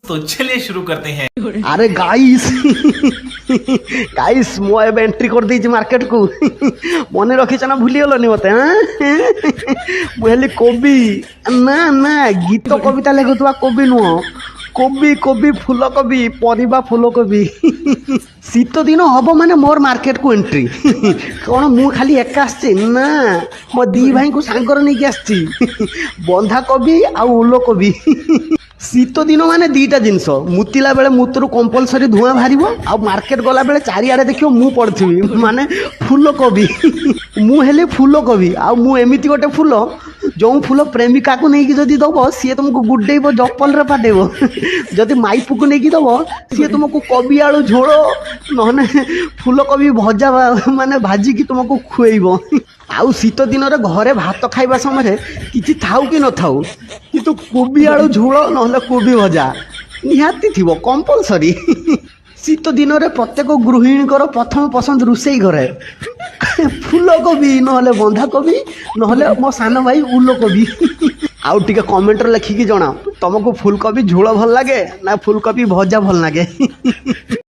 तो चलिए शुरू करते हैं। अरे गाइस गाइस मो एबे एंट्री कर देछि मार्केट को मने रखिछ ना भूली गलनी मते मुहली कोबी ना ना गीत कविता लेखुवा कोबी नुह कोबी कोबी फूल कोबी परिबा फूल कोबी शीत दिन हम माने मोर मार्केट को एंट्री कौन मु खाली एका आसछि ना मो दी भाई को सांगर नहीं आसछि बंधा कोबी आ उलो कोबी शीत दिन माने दीटा जिनस मुतिला बेले मुतरु कंपलसरी धुआं बाहर आ मार्केट गला बेले चारिआडे देखियो मु पड़थि माने फूल कोबी मु हेले फूल कोबी आ मु एमिति गोटे फूल जो फूल प्रेमिका को नहीं जदि दब सी तुमको गुड्डेब जपल रे पाटेब जदि माइपू को नहीं दब सी तुमको कोबी आलू झोल नहने फूल कोबी भजा माने भाजिकी तुमको खुएब आउ शीत दिन घरे भात खाइबा समय किछि थाउ कि न थाउ किंतु कोबी आलू झोल नहले कोबी भजा निहाती थिबो कंपलसरी शीत दिन प्रत्येक गृहिणी प्रथम पसंद रोषेई घरे फूल कोबी नहले बंधा कोबी नहले मो सान भाई उलो कोबी आउ टिके कमेंट लिखिकी जणाओ तुमको फूलकोबी झोल भल लगे ना फूलकोबी भजा भल लगे।